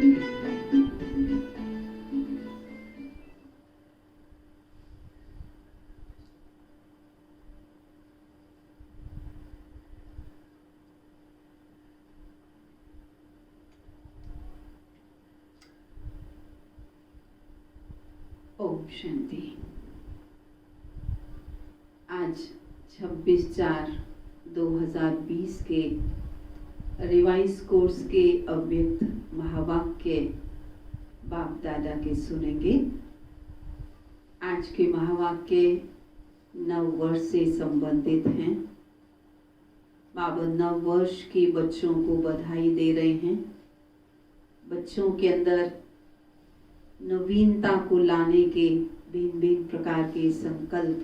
ओम शांति। आज 26/4/2020 के revise course के अव्यक्त महावाक्य बाप दादा के सुनेंगे। आज के महावाक्य नव वर्ष से संबंधित हैं। बाबा नव वर्ष की बच्चों को बधाई दे रहे हैं। बच्चों के अंदर नवीनता को लाने के भिन्न भिन्न प्रकार के संकल्प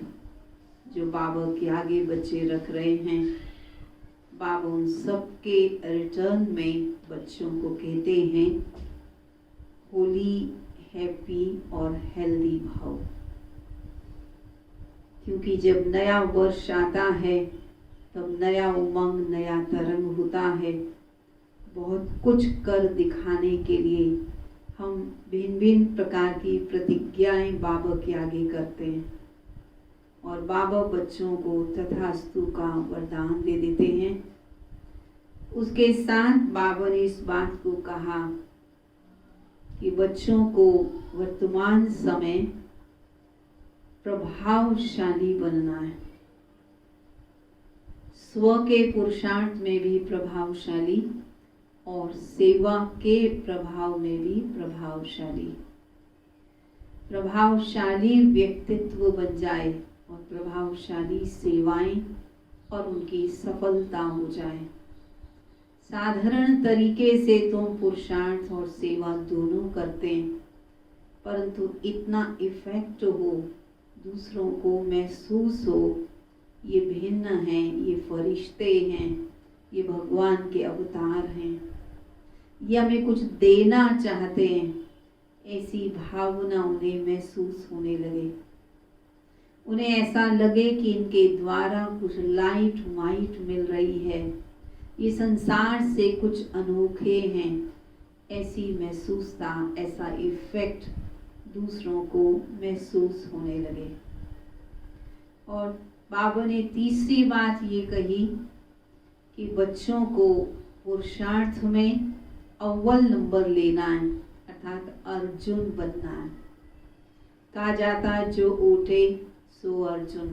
जो बाबा के आगे बच्चे रख रहे हैं, बाबा उन सब के रिटर्न में बच्चों को कहते हैं होली, हैप्पी और हेल्दी भाव। क्योंकि जब नया वर्ष आता है तब नया उमंग, नया तरंग होता है। बहुत कुछ कर दिखाने के लिए हम भिन्न भिन्न प्रकार की प्रतिज्ञाएं बाबा के आगे करते हैं और बाबा बच्चों को तथास्तु का वरदान दे देते हैं। उसके साथ बाबा ने इस बात को कहा कि बच्चों को वर्तमान समय प्रभावशाली बनना है, स्व के पुरुषार्थ में भी प्रभावशाली और सेवा के प्रभाव में भी प्रभावशाली व्यक्तित्व बन जाए और प्रभावशाली सेवाएं और उनकी सफलता हो जाए। साधारण तरीके से तुम पुरुषार्थ और सेवा दोनों करते हैं, परंतु इतना इफेक्ट हो, दूसरों को महसूस हो ये भिन्न हैं, ये फरिश्ते हैं, ये भगवान के अवतार हैं, ये हमें कुछ देना चाहते हैं, ऐसी भावना उन्हें महसूस होने लगे। उन्हें ऐसा लगे कि इनके द्वारा कुछ लाइट वाइट मिल रही है, ये संसार से कुछ अनोखे हैं, ऐसी महसूसता, ऐसा इफेक्ट दूसरों को महसूस होने लगे। और बाबा ने तीसरी बात ये कही कि बच्चों को पुरुषार्थ में अव्वल नंबर लेना है, अर्थात अर्जुन बनना है। कहा जाता है जो उठे सो अर्जुन।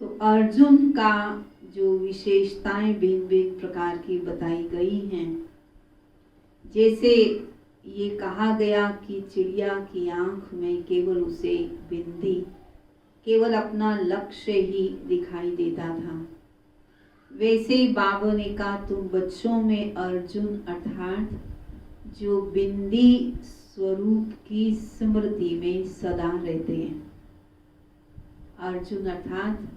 तो अर्जुन का जो विशेषताएं भिन्न भिन्न प्रकार की बताई गई हैं, जैसे ये कहा गया कि चिड़िया की आंख में केवल उसे बिंदी, केवल अपना लक्ष्य ही दिखाई देता था, वैसे ही बाबा ने कहा तुम बच्चों में अर्जुन अर्थात जो बिंदी स्वरूप की स्मृति में सदा रहते हैं। अर्जुन अर्थात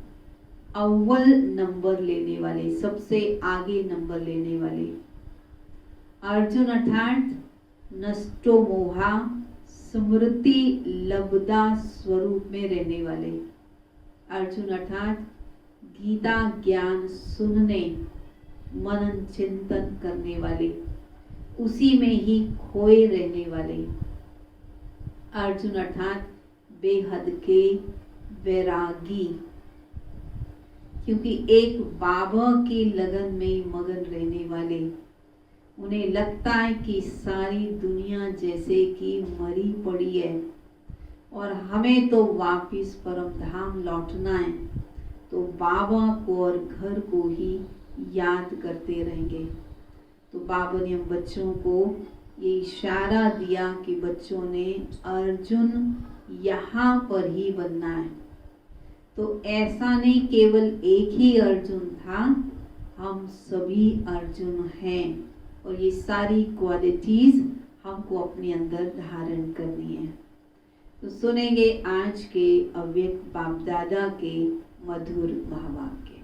अव्वल नंबर लेने वाले, सबसे आगे नंबर लेने वाले। अर्जुन अर्थात नष्टो मोहा स्मृति लब्धा स्वरूप में रहने वाले। अर्जुन अर्थात गीता ज्ञान सुनने, मनन चिंतन करने वाले, उसी में ही खोए रहने वाले। अर्जुन अर्थात बेहद के वैरागी, क्योंकि एक बाबा की लगन में मगन रहने वाले। उन्हें लगता है कि सारी दुनिया जैसे कि मरी पड़ी है और हमें तो वापिस परम धाम लौटना है, तो बाबा को और घर को ही याद करते रहेंगे। तो बाबा ने हम बच्चों को ये इशारा दिया कि बच्चों ने अर्जुन यहाँ पर ही बनना है। तो ऐसा नहीं केवल एक ही अर्जुन था, हम सभी अर्जुन हैं और ये सारी क्वालिटीज हमको अपने अंदर धारण करनी है। तो सुनेंगे आज के अव्यक्त बाप दादा के मधुर महावाक्य।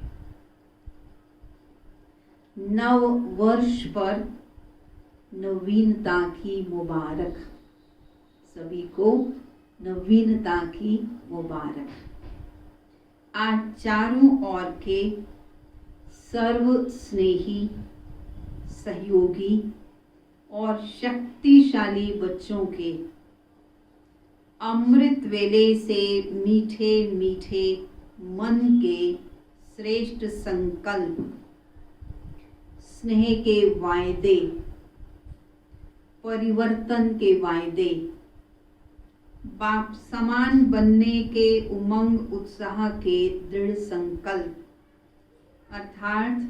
नव वर्ष पर नवीनता की मुबारक। सभी को नवीनता की मुबारक। आज चारों ओर के सर्व स्नेही, सहयोगी और शक्तिशाली बच्चों के अमृत वेले से मीठे मीठे मन के श्रेष्ठ संकल्प, स्नेह के वायदे, परिवर्तन के वायदे, बाप समान बनने के उमंग उत्साह के दृढ़ संकल्प, अर्थात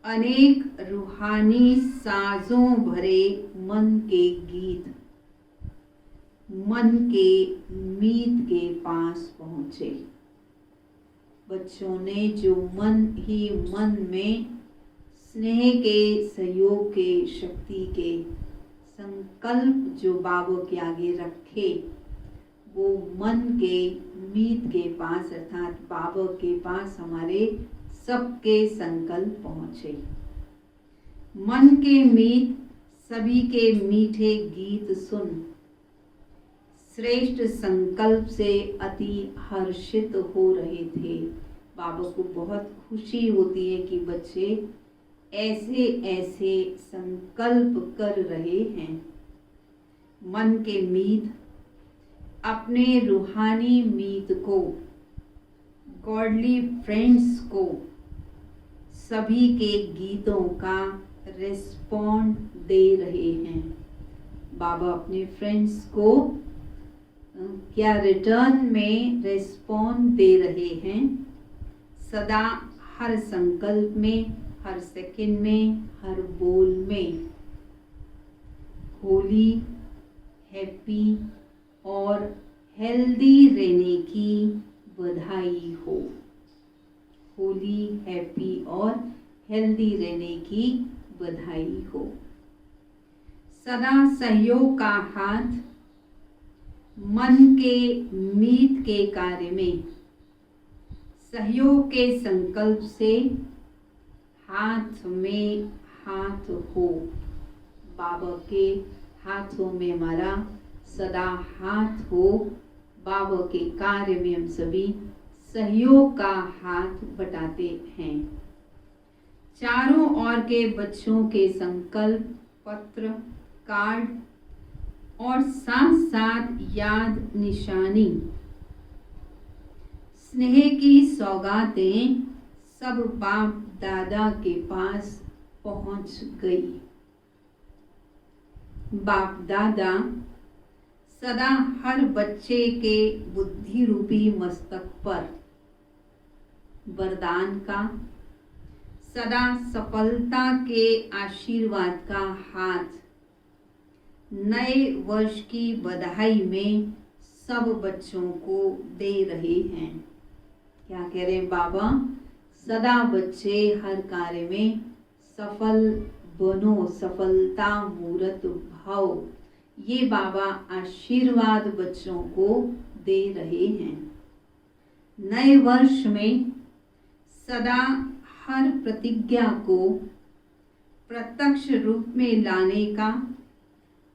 अनेक रूहानी साजों भरे मन के गीत मन के मीत के पास पहुंचे। बच्चों ने जो मन ही मन में स्नेह के, सहयोग के, शक्ति के संकल्प जो बाबा के आगे रखे, वो मन के मीत के पास अर्थात बाबा के पास हमारे सबके संकल्प पहुंचे। मन के मीत सभी के मीठे गीत सुन श्रेष्ठ संकल्प से अति हर्षित हो रहे थे। बाबा को बहुत खुशी होती है कि बच्चे ऐसे ऐसे संकल्प कर रहे हैं। मन के मीत अपने रूहानी मीत को, गॉडली फ्रेंड्स को, सभी के गीतों का रिस्पॉन्ड दे रहे हैं। बाबा अपने फ्रेंड्स को क्या रिटर्न में रिस्पॉन्ड दे रहे हैं। सदा हर संकल्प में, हर सेकंड में, हर बोल में होली, हैप्पी और हेल्दी रहने की बधाई हो। होली, हैप्पी और हेल्दी रहने की बधाई हो। सदा सहयोग का हाथ मन के मीत के कार्य में, सहयोग के संकल्प से हाथ में हाथ हो। बाबा के हाथों में हमारा सदा हाथ हो। बाबा के कार्य में हम सभी सहयोग का हाथ बटाते हैं। चारों ओर के बच्चों के संकल्प पत्र, कार्ड और साथ साथ याद निशानी, स्नेह की सौगातें सब बाप दादा के पास पहुंच गई। बाप दादा सदा हर बच्चे के बुद्धि रूपी मस्तक पर वरदान का, सदा सफलता के आशीर्वाद का हाथ नए वर्ष की बधाई में सब बच्चों को दे रहे हैं। क्या कह रहे हैं बाबा? सदा बच्चे हर कार्य में सफल बनो, सफलता मूर्त भाव, ये बाबा आशीर्वाद बच्चों को दे रहे हैं। नए वर्ष में सदा हर प्रतिज्ञा को प्रत्यक्ष रूप में लाने का,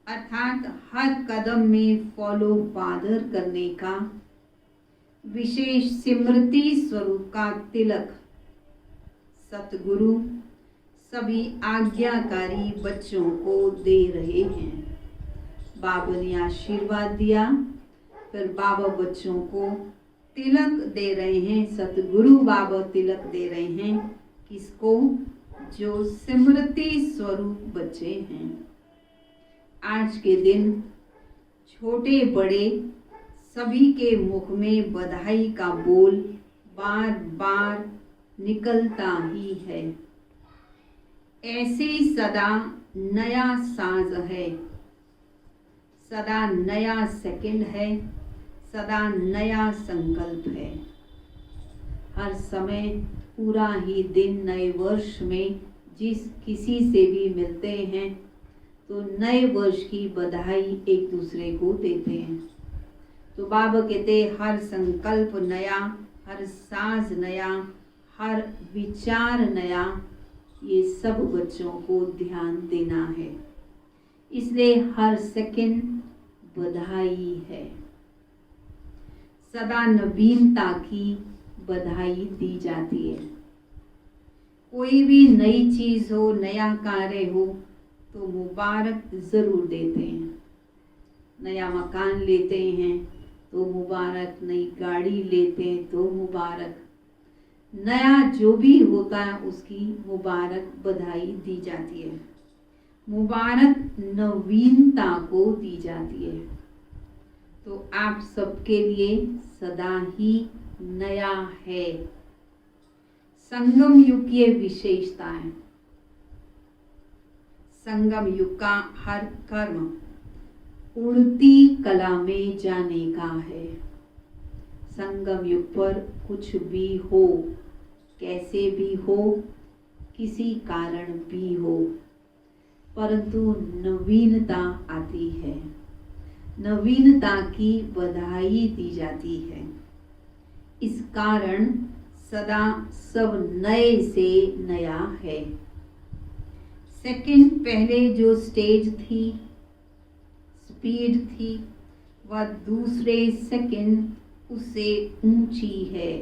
अर्थात हर कदम में फॉलो फादर करने का, विशेष स्मृति स्वरूप का तिलक सतगुरु सभी आज्ञाकारी बच्चों को दे रहे हैं। बाबा ने आशीर्वाद दिया, फिर बाबा बच्चों को तिलक दे रहे हैं। सतगुरु बाबा तिलक दे रहे हैं किसको? जो स्मृति स्वरूप बच्चे हैं। आज के दिन छोटे बड़े सभी के मुख में बधाई का बोल बार बार निकलता ही है। ऐसे सदा नया साज है, सदा नया सेकंड है, सदा नया संकल्प है। हर समय पूरा ही दिन नए वर्ष में जिस किसी से भी मिलते हैं तो नए वर्ष की बधाई एक दूसरे को देते हैं। तो बाबा कहते हर संकल्प नया, हर साज नया, हर विचार नया, ये सब बच्चों को ध्यान देना है। इसलिए हर सेकंड बधाई है। सदा नवीनता की बधाई दी जाती है। कोई भी नई चीज हो, नया कार्य हो, तो मुबारक ज़रूर देते हैं। नया मकान लेते हैं तो मुबारक, नई गाड़ी लेते हैं तो मुबारक, नया जो भी होता है उसकी मुबारक बधाई दी जाती है। मुबारक नवीनता को दी जाती है। तो आप सबके लिए सदा ही नया है। संगम युग की विशेषता है। संगम युग का हर कर्म उड़ती कला में जाने का है। संगम युग पर कुछ भी हो, कैसे भी हो, किसी कारण भी हो, परंतु नवीनता आती है। नवीनता की बधाई दी जाती है। इस कारण सदा सब नए से नया है। सेकंड, पहले जो स्टेज थी, स्पीड थी, वह दूसरे सेकंड उससे ऊंची है,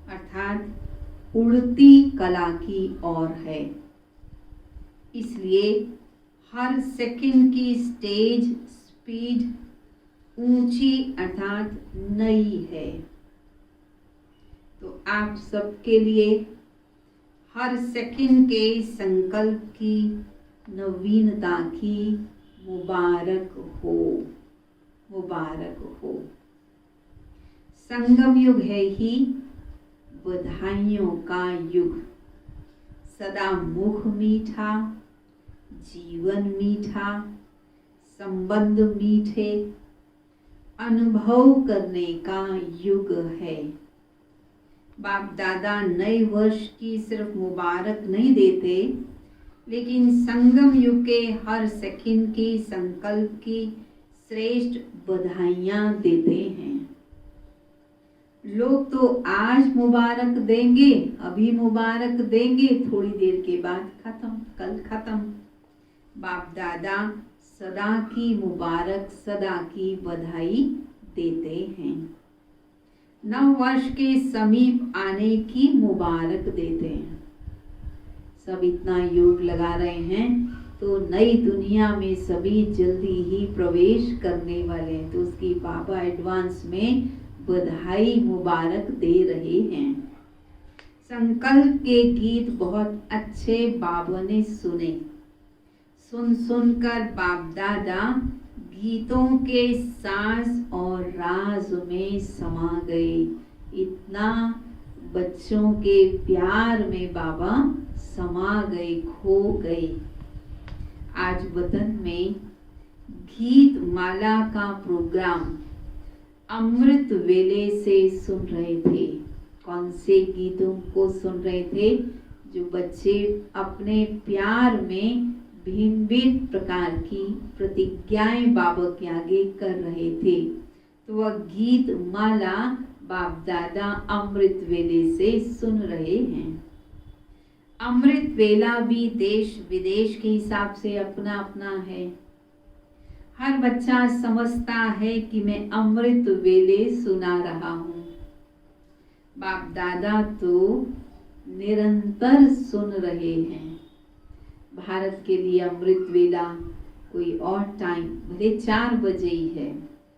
अर्थात उड़ती कला की ओर है। इसलिए हर सेकंड की स्टेज स्पीड ऊंची अर्थात नई है। तो आप सबके लिए हर सेकंड के संकल्प की नवीनता की मुबारक हो, मुबारक हो। संगम युग है ही बधाइयों का युग। सदा मुख मीठा, जीवन मीठा, संबंध मीठे, अनुभव करने का युग है। बाप दादा नए वर्ष की सिर्फ मुबारक नहीं देते, लेकिन संगम युग के हर सेकंड की संकल्प की श्रेष्ठ बधाइयां देते हैं। लोग तो आज मुबारक देंगे, अभी मुबारक देंगे, थोड़ी देर के बाद खत्म, कल खत्म। बाप दादा सदा की मुबारक, सदा की बधाई देते हैं। नव वर्ष के समीप आने की मुबारक देते हैं। सब इतना योग लगा रहे हैं तो नई दुनिया में सभी जल्दी ही प्रवेश करने वाले हैं, तो उसकी बाबा एडवांस में बधाई मुबारक दे रहे हैं। संकल्प के गीत बहुत अच्छे बाबा ने सुने। सुन सुनकर बाप दादा गीतों के साज और राज में समा गए। इतना बच्चों के प्यार में बाबा समा गए, खो गए। आज वतन में गीत माला का प्रोग्राम अमृत वेले से सुन रहे थे। कौन से गीतों को सुन रहे थे? जो बच्चे अपने प्यार में भिन्न भिन्न प्रकार की प्रतिज्ञाएं बाबा के आगे कर रहे थे, तो वह गीत माला बाप दादा अमृत वेले से सुन रहे हैं। अमृत वेला भी देश विदेश के हिसाब से अपना अपना है। हर बच्चा समझता है कि मैं अमृत वेले सुना रहा हूँ। बाप दादा तो निरंतर सुन रहे हैं। भारत के लिए अमृत वेला कोई और टाइम भले 4 बजे ही है,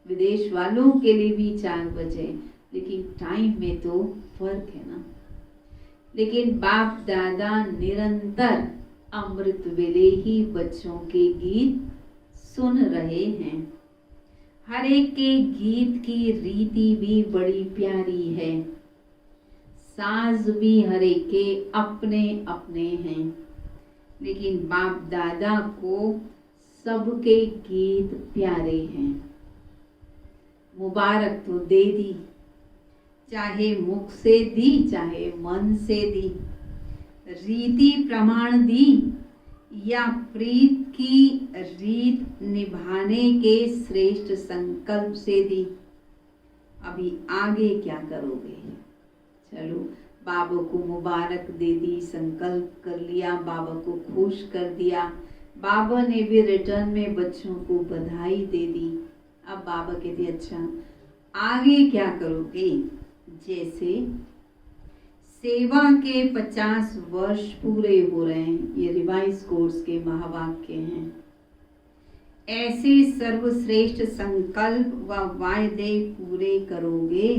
विदेश वालों के लिए भी 4 बजे, लेकिन टाइम में तो फर्क है ना। लेकिन बाप दादा निरंतर अमृत वेले ही बच्चों के गीत सुन रहे हैं। हर एक के गीत की रीति भी बड़ी प्यारी है। साज भी हर एक के अपने अपने हैं, लेकिन बाप दादा को सबके गीत प्यारे हैं। मुबारक तो दे दी, चाहे मुख से दी, चाहे मन से दी, रीति प्रमाण दी, या प्रीत की रीत निभाने के श्रेष्ठ संकल्प से दी। अभी आगे क्या करोगे? चलो, बाबा को मुबारक दे दी, संकल्प कर लिया, बाबा को खुश कर दिया, बाबा ने भी रिटर्न में बच्चों को बधाई दे दी। अब बाबा कहते अच्छा आगे क्या करोगे? जैसे सेवा के 50 वर्ष पूरे हो रहे हैं। ये रिवाइज कोर्स के महावाक्य हैं। ऐसे सर्वश्रेष्ठ संकल्प व वायदे पूरे करोगे।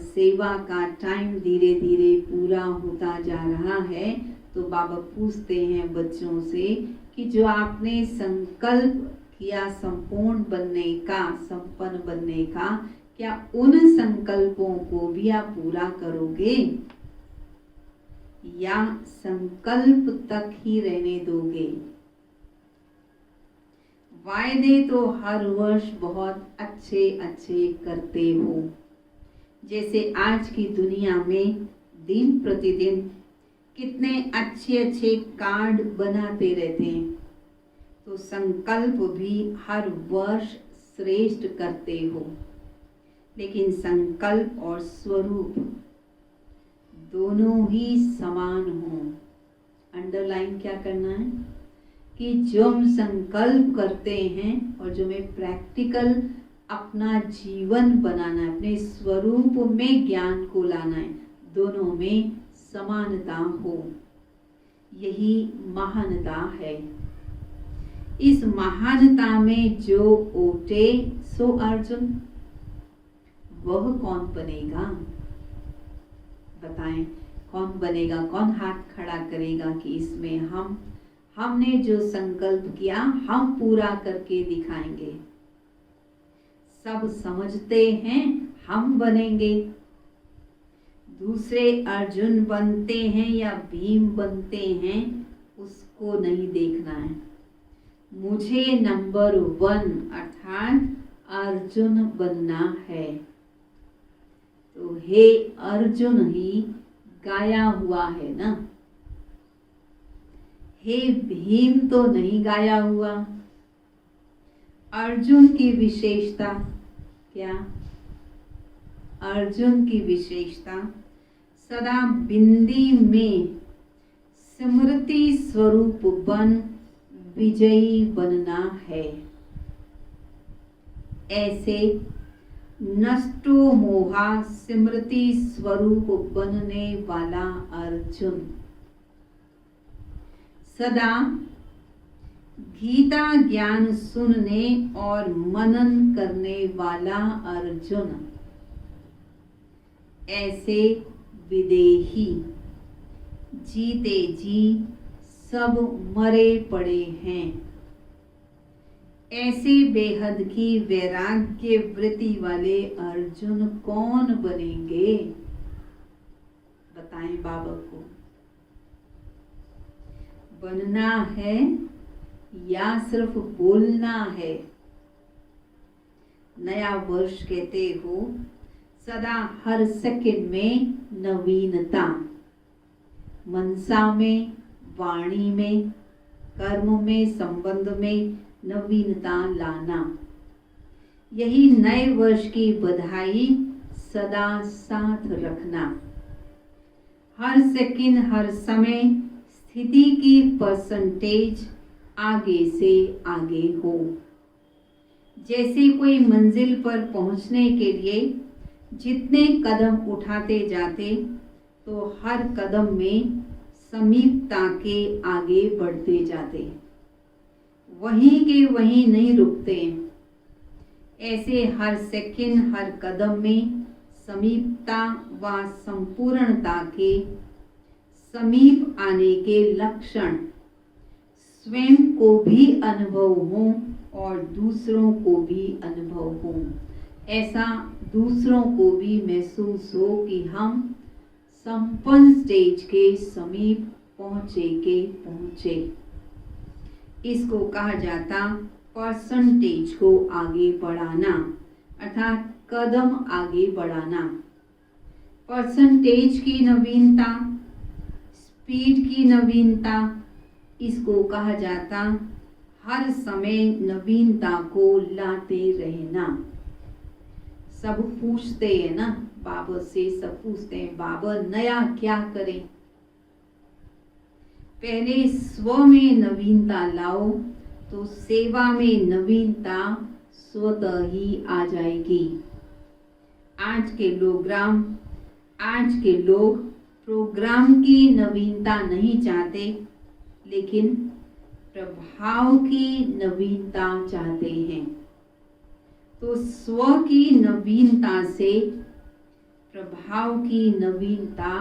सेवा का टाइम धीरे धीरे पूरा होता जा रहा है, तो बाबा पूछते हैं बच्चों से कि जो आपने संकल्प किया संपूर्ण बनने का, संपन्न बनने का, क्या उन संकल्पों को भी आप पूरा करोगे या संकल्प तक ही रहने दोगे? वायदे तो हर वर्ष बहुत अच्छे अच्छे करते हो। जैसे आज की दुनिया में दिन प्रतिदिन कितने अच्छे अच्छे कार्ड बनाते रहते हैं, तो संकल्प भी हर वर्ष श्रेष्ठ करते हो। लेकिन संकल्प और स्वरूप दोनों ही समान हो। अंडरलाइन क्या करना है कि जो हम संकल्प करते हैं और जो हमें प्रैक्टिकल अपना जीवन बनाना है, अपने स्वरूप में ज्ञान को लाना है, दोनों में समानता हो। यही महानता है। इस महानता में जो ओटे सो अर्जुन, वह कौन बनेगा? बताएं, कौन बनेगा? कौन हाथ खड़ा करेगा कि इसमें हमने जो संकल्प किया हम पूरा करके दिखाएंगे। सब समझते हैं हम बनेंगे। दूसरे अर्जुन बनते हैं या भीम बनते हैं, उसको नहीं देखना है। मुझे नंबर 1 अर्थात अर्जुन बनना है। तो हे अर्जुन ही गाया हुआ है ना, हे भीम तो नहीं गाया हुआ। अर्जुन की विशेषता क्या? अर्जुन की विशेषता सदा बिंदी में स्मृति स्वरूप बन विजयी बनना है। ऐसे नष्टो मोहा स्मृति स्वरूप बनने वाला अर्जुन, सदा गीता ज्ञान सुनने और मनन करने वाला अर्जुन, ऐसे विदेही जीते जी सब मरे पड़े हैं। ऐसे बेहद की वैराग्य वृत्ति वाले अर्जुन कौन बनेंगे? बताएं बाबा को। बनना है या सिर्फ बोलना है? नया वर्ष कहते हो सदा हर सेकंड में नवीनता, मनसा में, वाणी में, कर्म में, संबंध में नवीनता लाना। यही नए वर्ष की बधाई सदा साथ रखना। हर सेकंड, हर समय स्थिति की परसेंटेज आगे से आगे हो। जैसे कोई मंजिल पर पहुंचने के लिए जितने कदम उठाते जाते, तो हर कदम में समीपता के आगे बढ़ते जाते, वहीं के वहीं नहीं रुकते। ऐसे हर सेकंड, हर कदम में समीपता व संपूर्णता के समीप आने के लक्षण स्वयं को भी अनुभव हो और दूसरों को भी अनुभव हो। ऐसा दूसरों को भी महसूस हो कि हम संपन्न स्टेज के समीप पहुंचे। इसको कहा जाता परसेंटेज को आगे बढ़ाना, अर्थात कदम आगे बढ़ाना। परसेंटेज की नवीनता, स्पीड की नवीनता, इसको कहा जाता हर समय नवीनता को लाते रहना। सब पूछते हैं ना बाबा से, सब पूछते हैं बाबा नया क्या करें? पहले स्व में नवीनता लाओ तो सेवा में नवीनता स्वतः ही आ जाएगी। आज के प्रोग्राम आज के लोग प्रोग्राम की नवीनता नहीं चाहते, लेकिन प्रभाव की नवीनता चाहते हैं। तो स्व की नवीनता से प्रभाव की नवीनता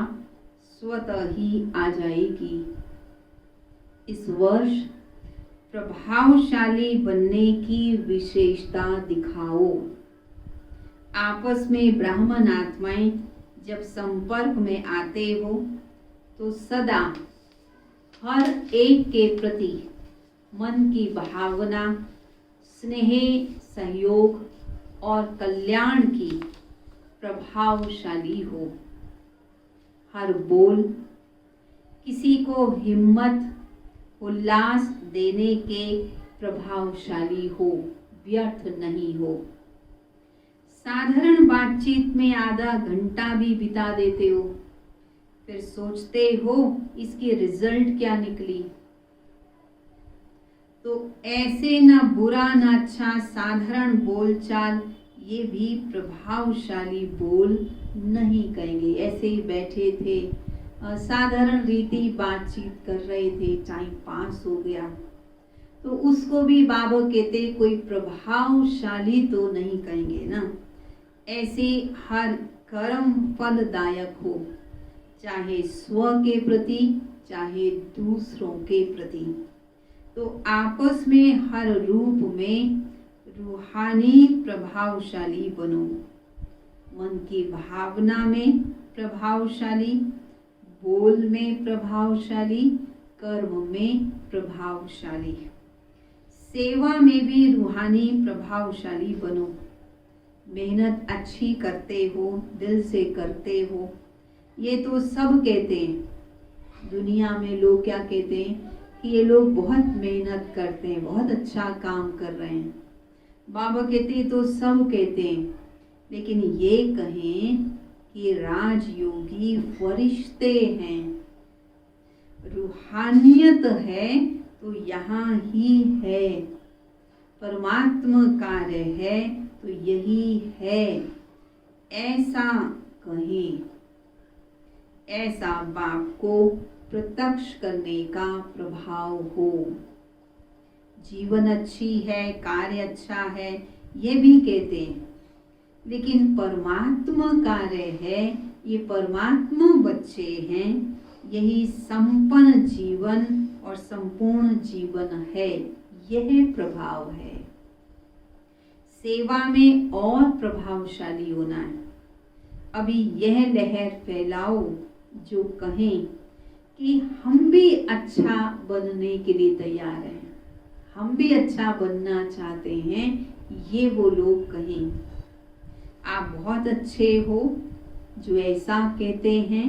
स्वतः ही आ जाएगी। इस वर्ष प्रभावशाली बनने की विशेषता दिखाओ। आपस में ब्राह्मण आत्माएं जब संपर्क में आते हो तो सदा हर एक के प्रति मन की भावना, स्नेह, सहयोग और कल्याण की प्रभावशाली हो। हर बोल किसी को हिम्मत, उल्लास देने के प्रभावशाली हो, व्यर्थ नहीं हो। साधारण बातचीत में आधा घंटा भी बिता देते हो, फिर सोचते हो इसकी रिजल्ट क्या निकली। तो ऐसे ना बुरा ना अच्छा साधारण बोलचाल, ये भी प्रभावशाली बोल नहीं कहेंगे। ऐसे ही बैठे थे, साधारण रीति बातचीत कर रहे थे, टाइम पास हो गया, तो उसको भी बाबा कहते कोई प्रभावशाली तो नहीं कहेंगे ना। ऐसे हर कर्म फलदायक हो, चाहे स्व के प्रति चाहे दूसरों के प्रति। तो आपस में हर रूप में रूहानी प्रभावशाली बनो। मन की भावना में प्रभावशाली, बोल में प्रभावशाली, कर्म में प्रभावशाली, सेवा में भी रूहानी प्रभावशाली बनो। मेहनत अच्छी करते हो, दिल से करते हो, ये तो सब कहते हैं। दुनिया में लोग क्या कहते हैं कि ये लोग बहुत मेहनत करते हैं, बहुत अच्छा काम कर रहे हैं। बाबा कहते हैं तो सब कहते हैं, लेकिन ये कहें कि राजयोगी फरिश्ते हैं, रूहानियत है तो यहाँ ही है, परमात्मा कार्य है तो यही है, ऐसा कहें। ऐसा बाप को प्रत्यक्ष करने का प्रभाव हो। जीवन अच्छी है, कार्य अच्छा है, ये भी कहते हैं, लेकिन परमात्मा कार्य है, ये परमात्मा बच्चे हैं, यही संपन्न जीवन और संपूर्ण जीवन है, यह प्रभाव है। सेवा में और प्रभावशाली होना है। अभी यह लहर फैलाओ जो कहें कि हम भी अच्छा बनने के लिए तैयार हैं, हम भी अच्छा बनना चाहते हैं, ये वो लोग कहें। आप बहुत अच्छे हो जो ऐसा कहते हैं,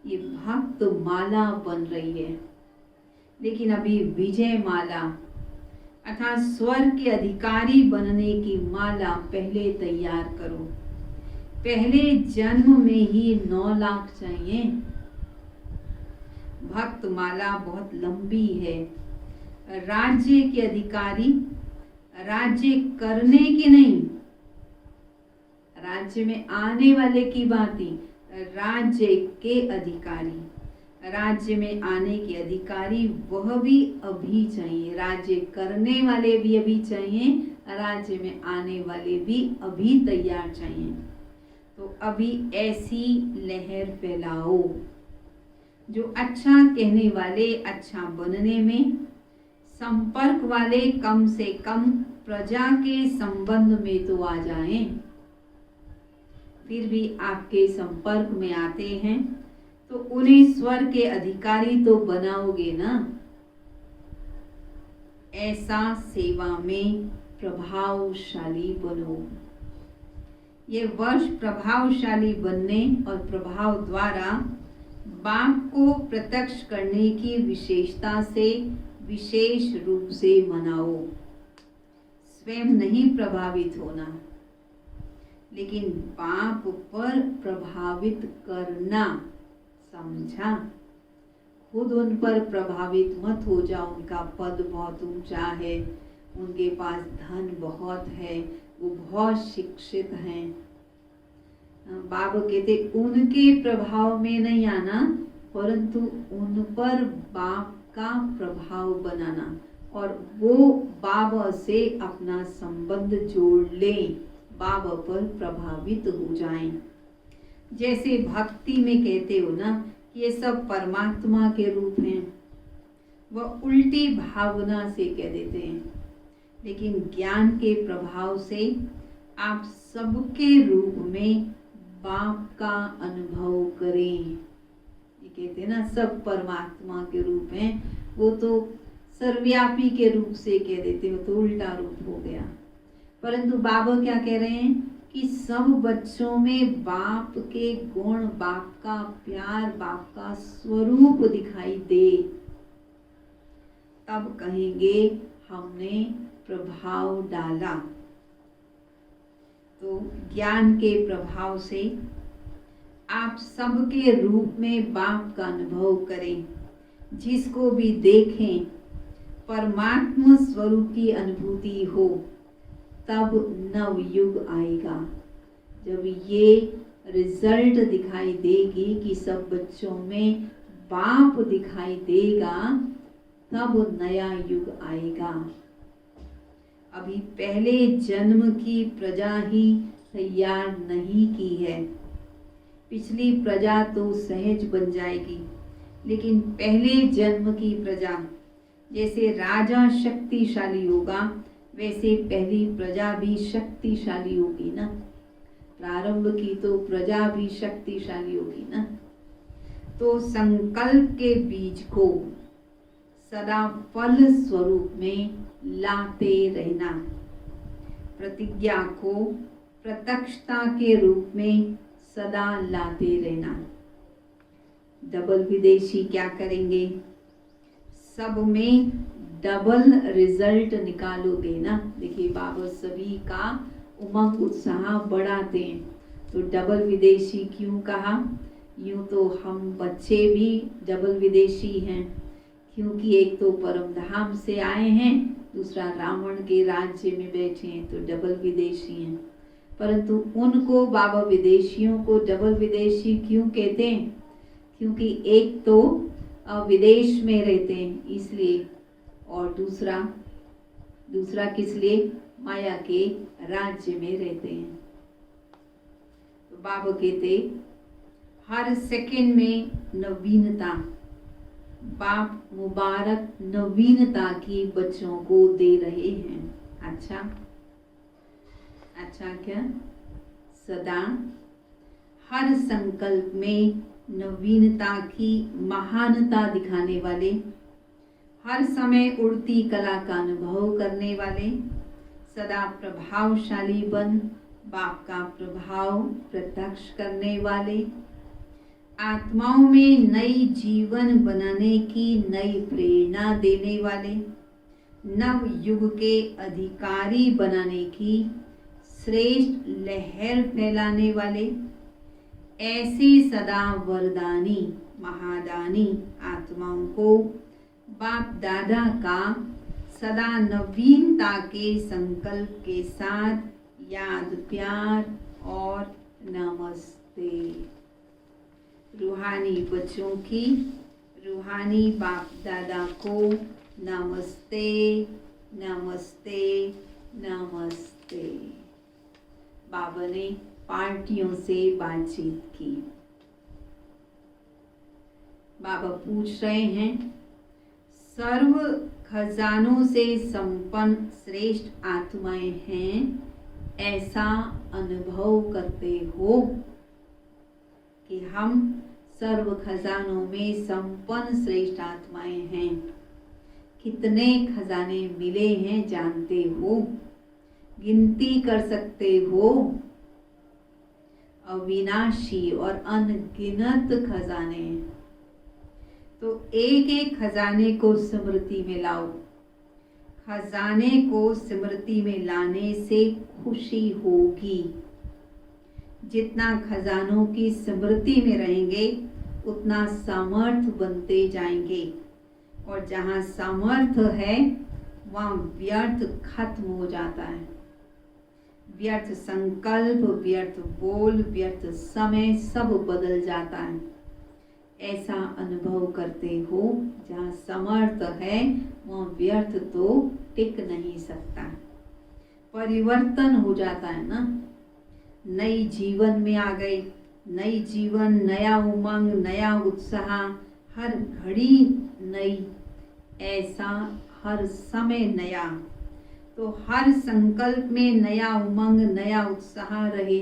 ये भक्त माला बन रही है, लेकिन अभी विजय माला अर्थात स्वर्ग के अधिकारी बनने की माला पहले तैयार करो। पहले जन्म में ही 9 लाख चाहिए। भक्त माला बहुत लंबी है। राज्य के अधिकारी, राज्य करने की नहीं, राज्य में आने वाले की बात ही, राज्य के अधिकारी, राज्य में आने के अधिकारी वह भी अभी चाहिए। राज्य करने वाले भी अभी चाहिए, राज्य में आने वाले भी अभी तैयार चाहिए। तो अभी ऐसी लहर फैलाओ जो अच्छा कहने वाले अच्छा बनने में, संपर्क वाले कम से कम प्रजा के संबंध में तो आ जाएं। फिर भी आपके संपर्क में आते हैं तो उन्हें स्वर्ग के अधिकारी तो बनाओगे ना। ऐसा सेवा में प्रभावशाली बनो। ये वर्ष प्रभावशाली बनने और प्रभाव द्वारा बाप को प्रत्यक्ष करने की विशेषता से विशेष रूप से मनाओ। स्वयं नहीं प्रभावित होना, लेकिन बाप पर प्रभावित करना, समझा? खुद उन पर प्रभावित मत हो जाओ। उनका पद बहुत ऊंचा है, उनके पास धन बहुत है, वो बहुत शिक्षित हैं, बाबा कहते उनके प्रभाव में नहीं आना, परंतु उन पर बाप का प्रभाव बनाना और वो बाबा से अपना संबंध जोड़ लें, बाबा पर प्रभावित हो जाएं। जैसे भक्ति में कहते हो ना, ये सब परमात्मा के रूप हैं, वह उल्टी भावना से कह देते हैं, लेकिन ज्ञान के प्रभाव से आप सबके रूप में बाप का अनुभव करें। ये कहते हैं ना सब परमात्मा के रूप हैं, वो तो सर्वव्यापी के रूप से कह देते हो, तो उल्टा रूप हो गया। परंतु बाबा क्या कह रहे हैं कि सब बच्चों में बाप के गुण, बाप का प्यार, बाप का स्वरूप दिखाई दे, तब कहेंगे हमने प्रभाव डाला। तो ज्ञान के प्रभाव से आप सबके रूप में बाप का अनुभव करें, जिसको भी देखें परमात्मा स्वरूप की अनुभूति हो, तब नव युग आएगा। जब ये रिजल्ट दिखाई देगी कि सब बच्चों में बाप दिखाई देगा, तब नया युग आएगा। अभी पहले जन्म की प्रजा ही तैयार नहीं की है। पिछली प्रजा तो सहज बन जाएगी, लेकिन पहले जन्म की प्रजा, जैसे राजा शक्तिशाली होगा वैसे पहली प्रजा भी शक्तिशाली होगी ना। प्रारंभ की तो प्रजा भी शक्तिशाली होगी ना। तो संकल्प के बीज को सदा फल स्वरूप में लाते रहना, प्रतिज्ञा को प्रत्यक्षता के रूप में सदा लाते रहना। डबल विदेशी क्या करेंगे? सब में डबल रिजल्ट निकालोगे ना। देखिए बाबा सभी का उमंग उत्साह बढ़ाते हैं। तो डबल विदेशी क्यों कहा? यूं तो हम बच्चे भी डबल विदेशी हैं, क्योंकि एक तो परम धाम से आए हैं, दूसरा रावण के राज्य में बैठे हैं, तो डबल विदेशी हैं। परंतु उनको बाबा विदेशियों को डबल विदेशी क्यों कहते हैं? क्योंकि एक तो विदेश में रहते हैं इसलिए, और दूसरा किस लिए? माया के राज्य में रहते हैं। तो बाबा कहते हर सेकंड में नवीनता, बाप मुबारक नवीनता की बच्चों को दे रहे हैं। अच्छा क्या? सदा हर संकल्प में नवीनता की महानता दिखाने वाले, हर समय उड़ती कला का अनुभव करने वाले, सदा प्रभावशाली बन बाप का प्रभाव प्रत्यक्ष करने वाले, आत्माओं में नई जीवन बनाने की नई प्रेरणा देने वाले, नव युग के अधिकारी बनाने की श्रेष्ठ लहर फैलाने वाले, ऐसी सदा वरदानी महादानी आत्माओं को बाप दादा का सदा नवीनता के संकल्प के साथ याद, प्यार और नमस्ते। रूहानी बच्चों की रूहानी बाप दादा को नमस्ते, नमस्ते, नमस्ते। बाबा ने पार्टियों से बातचीत की। बाबा पूछ रहे हैं, सर्व खजानों से संपन्न श्रेष्ठ आत्माएं हैं, ऐसा अनुभव करते हो कि हम सर्व खजानों में संपन्न श्रेष्ठ आत्माएं हैं? कितने खजाने मिले हैं जानते हो? गिनती कर सकते हो? अविनाशी और अनगिनत खजाने हैं। तो एक एक खजाने को स्मृति में लाओ। खजाने को स्मृति में लाने से खुशी होगी। जितना खजानों की स्मृति में रहेंगे उतना सामर्थ बनते जाएंगे, और जहाँ सामर्थ है वहाँ व्यर्थ खत्म हो जाता है। व्यर्थ संकल्प, व्यर्थ बोल, व्यर्थ समय सब बदल जाता है। ऐसा अनुभव करते हो जहाँ समर्थ है वहाँ व्यर्थ तो टिक नहीं सकता, परिवर्तन हो जाता है ना। नई जीवन में आ गए, नई जीवन, नया उमंग, नया उत्साह, हर घड़ी नई, ऐसा हर समय नया। तो हर संकल्प में नया उमंग, नया उत्साह रहे।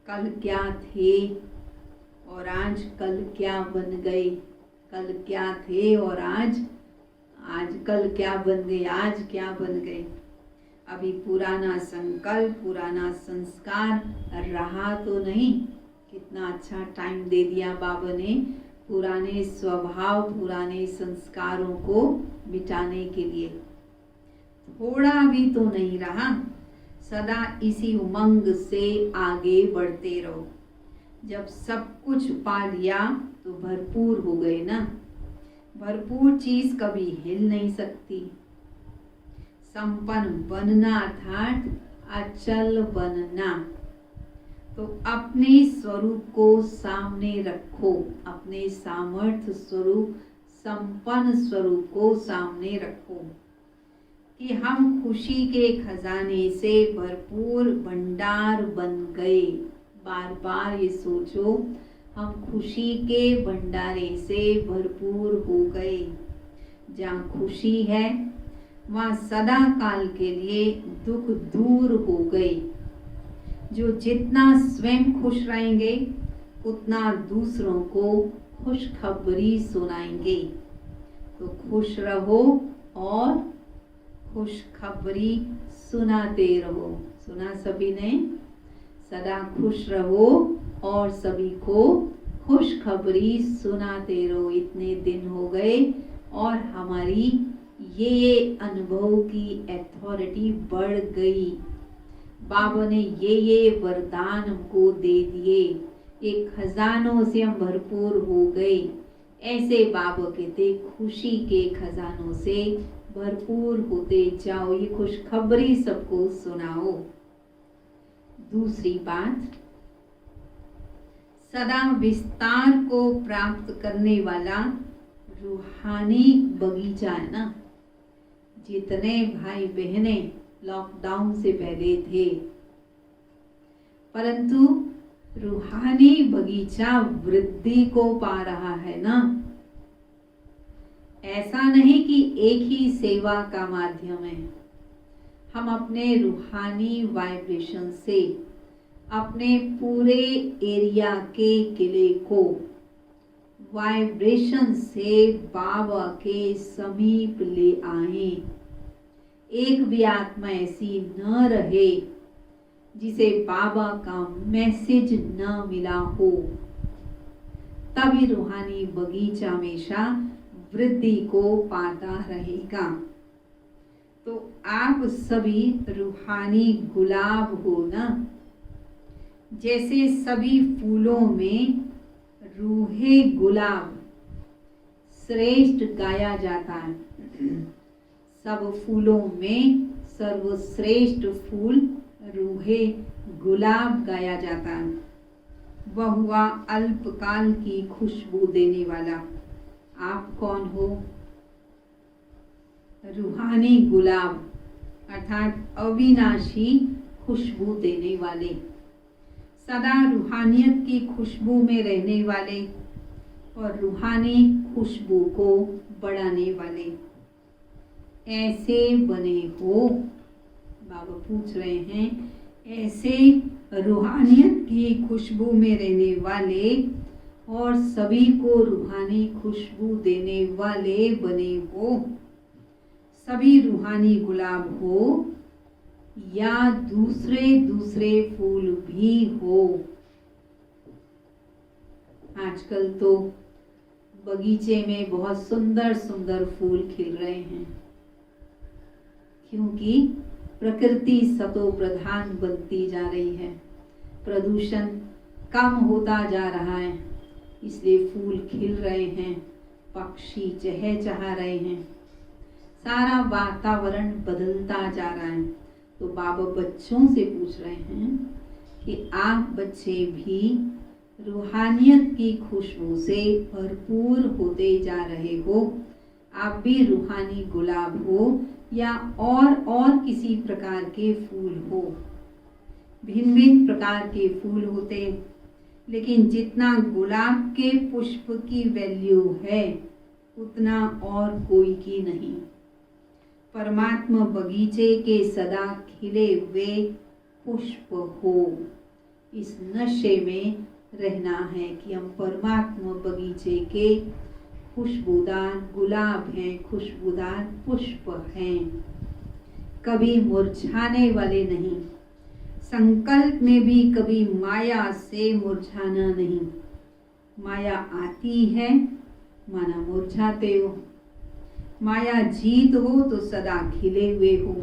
कल क्या थे और आज कल क्या बन गए, कल क्या थे और आज कल क्या बन गए, आज क्या बन गए। अभी पुराना संकल्प, पुराना संस्कार रहा तो नहीं। कितना अच्छा टाइम दे दिया बाबा ने पुराने स्वभाव, पुराने संस्कारों को मिटाने के लिए। थोड़ा भी तो नहीं रहा। सदा इसी उमंग से आगे बढ़ते रहो। जब सब कुछ पा लिया तो भरपूर हो गए ना। भरपूर चीज कभी हिल नहीं सकती। संपन्न बनना अर्थात अचल बनना। तो अपने स्वरूप को सामने रखो, अपने सामर्थ्य स्वरूप, संपन्न स्वरूप को सामने रखो कि हम खुशी के खजाने से भरपूर भंडार बन गए। बार बार ये सोचो, हम खुशी के भंडारे से भरपूर हो गए। जहाँ खुशी है वहाँ सदा काल के लिए दुख दूर हो गए। जो जितना स्वयं खुश रहेंगे उतना दूसरों को खुशखबरी सुनाएंगे। तो खुश रहो और खुशखबरी सुनाते रहो। सुना सभी ने? सदा खुश रहो और सभी को खुशखबरी सुनाते रहो। इतने दिन हो गए और हमारी ये अनुभव की अथॉरिटी बढ़ गई। बाबा ने ये वरदान हमको दे दिए। एक खजानों से हम भरपूर हो गए। ऐसे बाबा कहते खुशी के खजानों से भरपूर होते जाओ। ये खुशखबरी सबको सुनाओ। दूसरी बात, सदा विस्तार को प्राप्त करने वाला रूहानी बगीचा है ना। जितने भाई बहने लॉकडाउन से पहले थे, परंतु रूहानी बगीचा वृद्धि को पा रहा है ना। ऐसा नहीं कि एक ही सेवा का माध्यम है। हम अपने रूहानी वाइब्रेशन से अपने पूरे एरिया के किले को वाइब्रेशन से बाबा के समीप ले आए। एक भी आत्मा ऐसी न रहे जिसे बाबा का मैसेज न मिला हो। तभी रूहानी बगीचा हमेशा वृद्धि को पाता रहेगा। तो आप सभी रूहानी गुलाब हो ना। जैसे सभी फूलों में रूहे गुलाब श्रेष्ठ गाया जाता है, सब फूलों में सर्वश्रेष्ठ फूल रूहे गुलाब गाया जाता है। वह हुआ अल्पकाल की खुशबू देने वाला। आप कौन हो? रूहानी गुलाब अर्थात अविनाशी खुशबू देने वाले, सदा रूहानियत की खुशबू में रहने वाले और रूहानी खुशबू को बढ़ाने वाले। ऐसे बने हो। बाबा पूछ रहे हैं, ऐसे रूहानियत की खुशबू में रहने वाले और सभी को रूहानी खुशबू देने वाले बने हो। सभी रूहानी गुलाब हो या दूसरे फूल भी हो। आजकल तो बगीचे में बहुत सुंदर सुंदर फूल खिल रहे हैं, क्योंकि प्रकृति सतो प्रधान बनती जा रही है। प्रदूषण कम होता जा रहा है, इसलिए फूल खिल रहे हैं, पक्षी चहचहा रहे हैं, सारा वातावरण बदलता जा रहा है। तो बाबा बच्चों से पूछ रहे हैं कि आप बच्चे भी रूहानियत की खुशबू से भरपूर होते जा रहे हो। आप भी रूहानी गुलाब हो या और किसी प्रकार के फूल हो। भिन्न भिन्न प्रकार के फूल होते, लेकिन जितना गुलाब के पुष्प की वैल्यू है उतना और कोई की नहीं। परमात्मा बगीचे के सदा खिले हुए पुष्प हो। इस नशे में रहना है कि हम परमात्मा बगीचे के खुशबूदार गुलाब हैं, खुशबूदार पुष्प हैं, कभी मुरझाने वाले नहीं। संकल्प में भी कभी माया से मुरझाना नहीं। माया आती है माना मुरझाते हो, माया जीत हो तो सदा खिले हुए हो।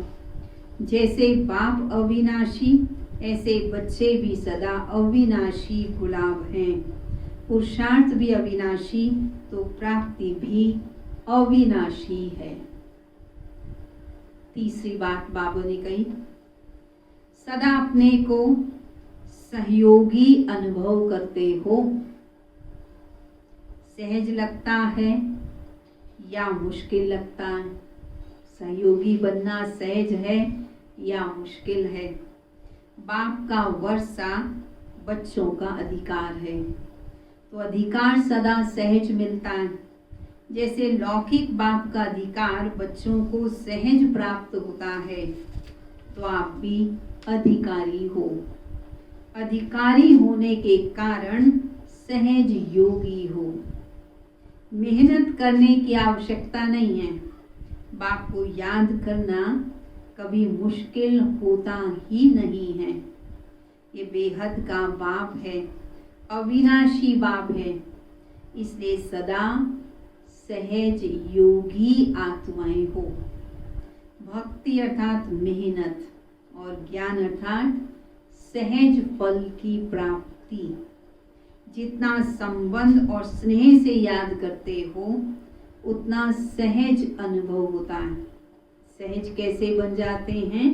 जैसे बाप अविनाशी ऐसे बच्चे भी सदा अविनाशी गुलाब हैं। पुरुषार्थ भी अविनाशी तो प्राप्ति भी अविनाशी है। तीसरी बात बाबा ने कही, सदा अपने को सहयोगी अनुभव करते हो। सहज लगता है या मुश्किल लगता है? सहयोगी बनना सहज है या मुश्किल है? बाप का वर्षा बच्चों का अधिकार है, तो अधिकार सदा सहज मिलता है। जैसे लौकिक बाप का अधिकार बच्चों को सहज प्राप्त होता है, तो आप भी अधिकारी हो। अधिकारी होने के कारण सहज योगी हो। मेहनत करने की आवश्यकता नहीं है। बाप को याद करना कभी मुश्किल होता ही नहीं है। ये बेहद का बाप है, अविनाशी बाप है, इसलिए सदा सहज योगी आत्माएं हो। भक्ति अर्थात मेहनत और ज्ञान अर्थात सहज फल की प्राप्ति। जितना संबंध और स्नेह से याद करते हो उतना सहज अनुभव होता है। सहज कैसे बन जाते हैं?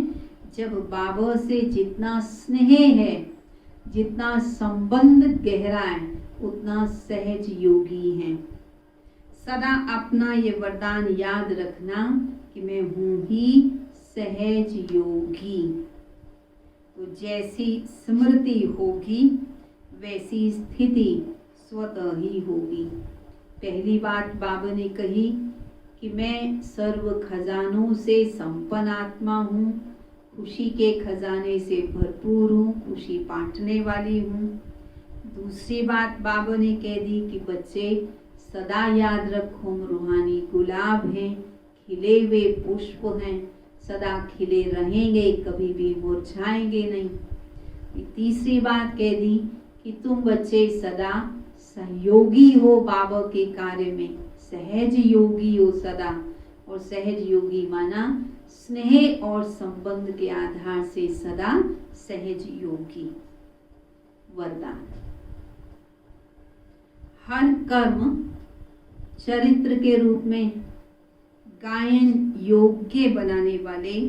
जब बाबा से जितना स्नेह है, जितना संबंध गहरा है, उतना सहज योगी हैं। सदा अपना ये वरदान याद रखना कि मैं हूँ ही सहज योगी। तो जैसी स्मृति होगी वैसी स्थिति स्वतः ही होगी। पहली बात बाबा ने कही कि मैं सर्व खजानों से संपन्न आत्मा हूँ, खुशी के खजाने से भरपूर हूँ, खुशी बांटने वाली हूँ। दूसरी बात बाबा ने कह दी कि बच्चे सदा याद रखो हम रूहानी गुलाब हैं, खिले हुए पुष्प हैं, सदा खिले रहेंगे, कभी भी मुरझाएंगे नहीं। तीसरी बात कह दी कि तुम बच्चे सदा सहयोगी हो बाबा के कार्य में, सहज योगी हो सदा। और सहज योगी माना स्नेह और संबंध के आधार से सदा सहज योगी। वरदान, हर कर्म चरित्र के रूप में गायन योग्य बनाने वाले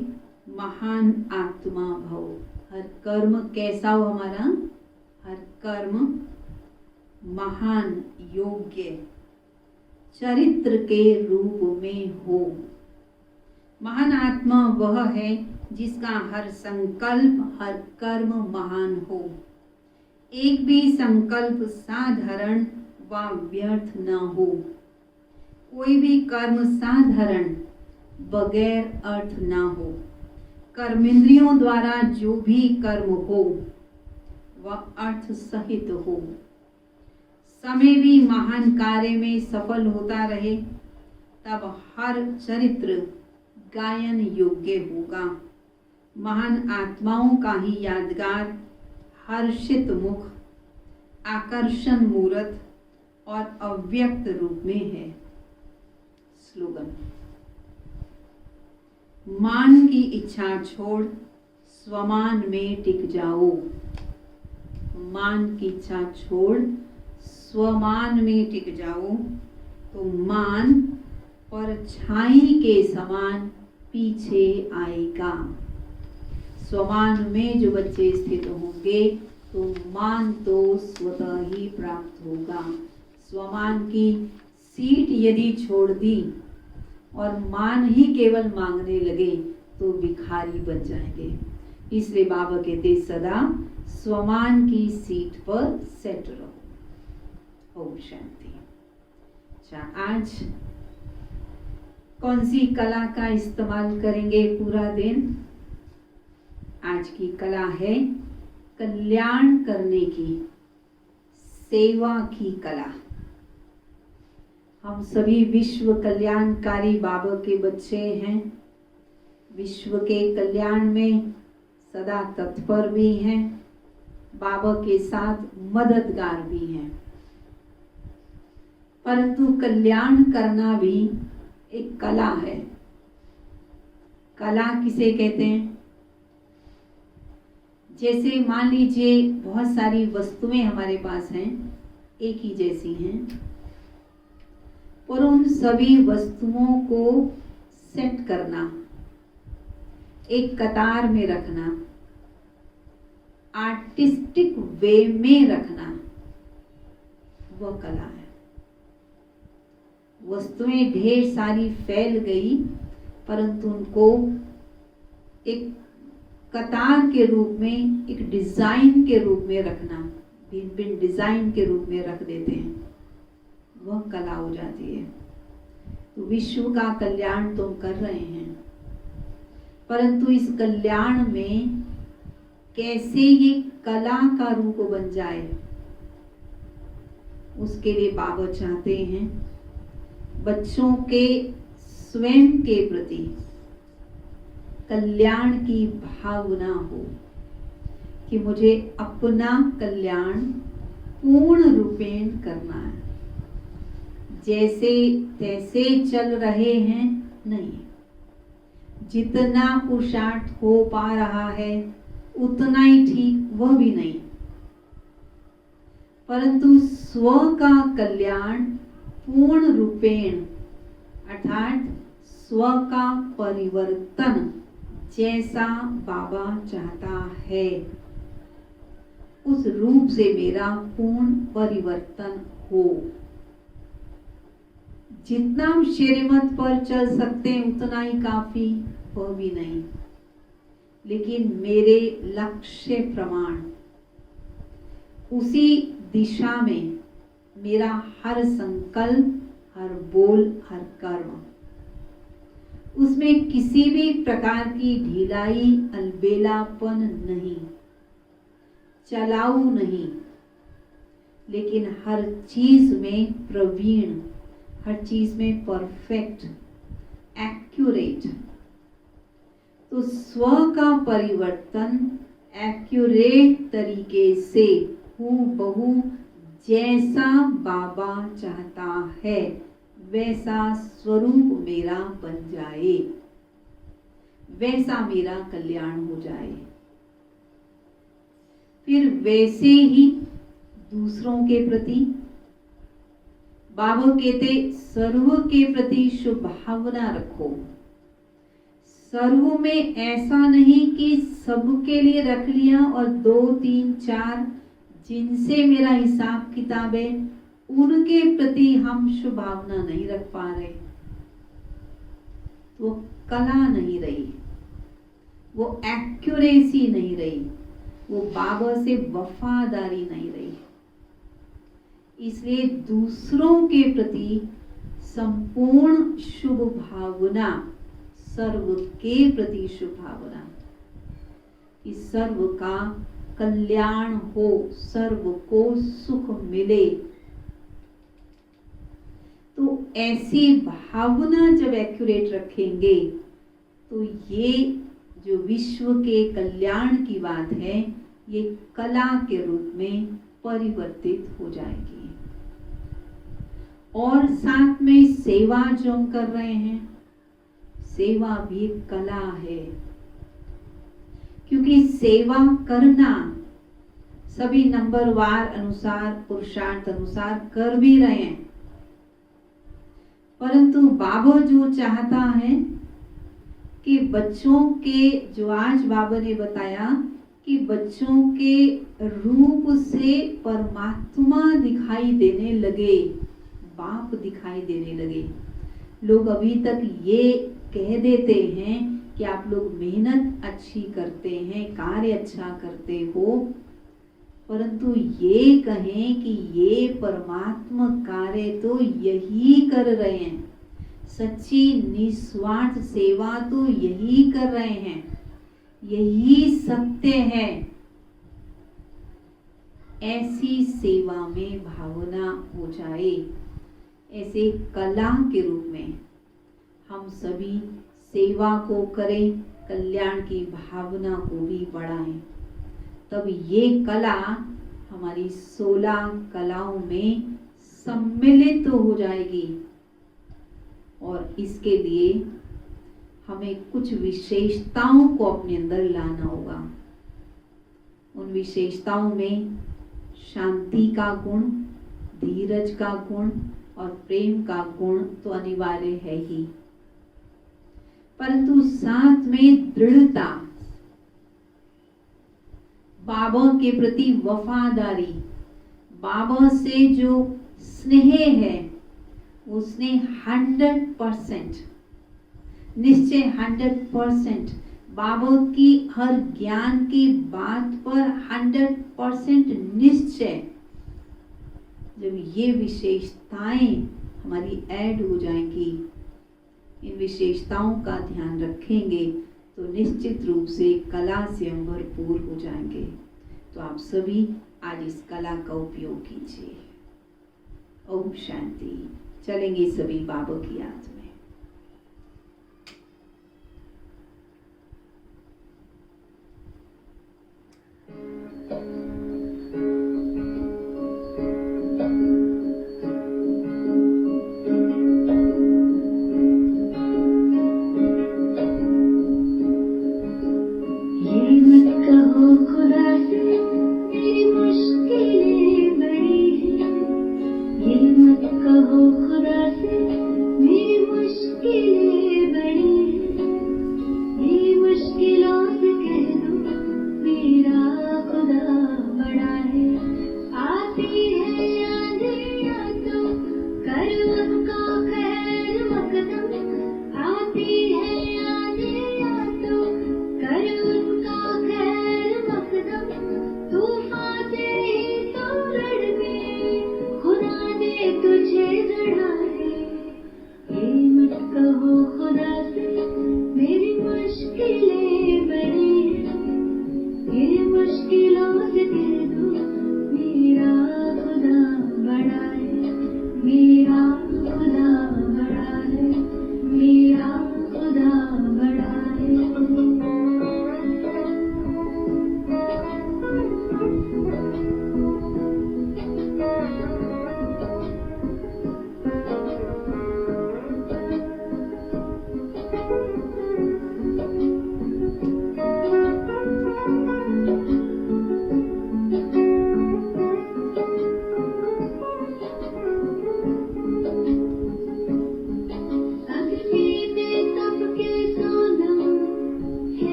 महान आत्मा भव। हर कर्म कैसा हो हमारा? हर कर्म महान योग्य चरित्र के रूप में हो। महान आत्मा वह है जिसका हर संकल्प, हर कर्म महान हो। एक भी संकल्प साधारण व व्यर्थ न हो। कोई भी कर्म साधारण बगैर अर्थ न हो। कर्मेंद्रियों द्वारा जो भी कर्म हो वह अर्थ सहित हो। समय भी महान कार्य में सफल होता रहे, तब हर चरित्र गायन योग्य होगा। महान आत्माओं का ही यादगार हर्षित मुख, आकर्षण मूर्त और अव्यक्त रूप में है। स्लोगन, मान की इच्छा छोड़ स्वमान में टिक जाओ। मान की इच्छा छोड़ स्वमान में टिक जाओ तो मान परछाई के समान पीछे आएगा। स्वमान में जो बच्चे स्थित होंगे तो मान तो स्वतः ही प्राप्त होगा। स्वमान की सीट यदि छोड़ दी और मान ही केवल मांगने लगे तो भिखारी बन जाएंगे। इसलिए बाबा कहते सदा स्वमान की सीट पर सेट रहो। ओम शांति। अच्छा, आज कौन सी कला का इस्तेमाल करेंगे पूरा दिन? आज की कला है कल्याण करने की, सेवा की कला। हम सभी विश्व कल्याणकारी बाबा के बच्चे हैं, विश्व के कल्याण में सदा तत्पर भी हैं, बाबा के साथ मददगार भी हैं। परंतु कल्याण करना भी एक कला है। कला किसे कहते हैं? जैसे मान लीजिए बहुत सारी वस्तुएं हमारे पास हैं, एक ही जैसी हैं, पर उन सभी वस्तुओं को सेट करना, एक कतार में रखना, आर्टिस्टिक वे में रखना, वह कला है। वस्तुएं ढेर सारी फैल गई, परंतु उनको एक कतार के रूप में, एक डिजाइन के रूप में रखना, भिन्न भिन्न डिजाइन के रूप में रख देते हैं, वह कला हो जाती है। तो विश्व का कल्याण तो कर रहे हैं, परंतु इस कल्याण में कैसे ये कला का रूप बन जाए, उसके लिए बाबा चाहते हैं बच्चों के स्वयं के प्रति कल्याण की भावना हो कि मुझे अपना कल्याण पूर्ण रूपेण करना है। जैसे तैसे चल रहे हैं नहीं, जितना पुरुषार्थ हो पा रहा है उतना ही ठीक, वह भी नहीं, परंतु स्व का कल्याण पूर्ण रूपेण अर्थात स्व का परिवर्तन जैसा बाबा चाहता है उस रूप से मेरा पूर्ण परिवर्तन हो। जितना हम श्रीमत पर चल सकते हैं उतना ही काफी, वह भी नहीं, लेकिन मेरे लक्ष्य प्रमाण उसी दिशा में मेरा हर संकल्प, हर बोल, हर कर्म, उसमें किसी भी प्रकार की ढिलाई, अलबेलापन नहीं, चलाऊ नहीं, लेकिन हर चीज में प्रवीण, हर चीज में परफेक्ट, एक्यूरेट। तो स्व का परिवर्तन एक्यूरेट तरीके से हूबहू जैसा बाबा चाहता है वैसा स्वरूप मेरा बन जाए, वैसा मेरा कल्याण हो जाए। फिर वैसे ही दूसरों के प्रति बाबा कहते सर्व के प्रति शुभ भावना रखो। सर्व में ऐसा नहीं कि सबके लिए रख लिया और 2, 3, 4 जिनसे मेरा हिसाब किताब है उनके प्रति हम शुभ भावना नहीं रख पा रहे, वो कला नहीं रही, वो एक्यूरेसी नहीं रही, वो बाबा से वफादारी नहीं रही। इसलिए दूसरों के प्रति संपूर्ण शुभ भावना, सर्व के प्रति शुभ भावना, कि सर्व का कल्याण हो, सर्व को सुख मिले। तो ऐसी भावना जब एक्यूरेट रखेंगे तो ये जो विश्व के कल्याण की बात है ये कला के रूप में परिवर्तित हो जाएगी। और साथ में सेवा जो हम कर रहे हैं, सेवा भी एक कला है, क्योंकि सेवा करना सभी नंबरवार अनुसार, पुरुषार्थ अनुसार कर भी रहे हैं, परंतु बाबा जो चाहता है कि बच्चों के, जो आज बाबा ने बताया कि बच्चों के रूप से परमात्मा दिखाई देने लगे, बाप दिखाई देने लगे। लोग अभी तक ये कह देते हैं कि आप लोग मेहनत अच्छी करते हैं, कार्य अच्छा करते हो, परंतु ये कहें कि ये परमात्मा कार्य तो यही कर रहे हैं, सच्ची निस्वार्थ सेवा तो यही कर रहे हैं, यही सत्य है। ऐसी सेवा में भावना हो जाए, ऐसे कला के रूप में हम सभी सेवा को करें, कल्याण की भावना को भी बढ़ाएं, तब ये कला हमारी 16 कलाओं में सम्मिलित हो जाएगी। और इसके लिए हमें कुछ विशेषताओं को अपने अंदर लाना होगा। उन विशेषताओं में शांति का गुण, धीरज का गुण और प्रेम का गुण तो अनिवार्य है ही, परंतु साथ में दृढ़ता, बाबा के प्रति वफादारी, बाबा से जो स्नेह है उसने 100% निश्चय, 100% बाबा की हर ज्ञान की बात पर 100% निश्चय। जब ये विशेषताएं हमारी ऐड हो जाएंगी, इन विशेषताओं का ध्यान रखेंगे तो निश्चित रूप से कला से हम भरपूर हो जाएंगे। तो आप सभी आज इस कला का उपयोग कीजिए। ओम शांति। चलेंगे सभी बाबा की याद में।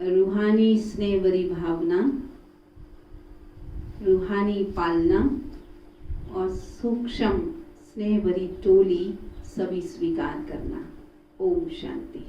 रूहानी स्नेह भरी भावना, रूहानी पालना और सूक्ष्म स्नेह भरी टोली सभी स्वीकार करना। ओम शांति।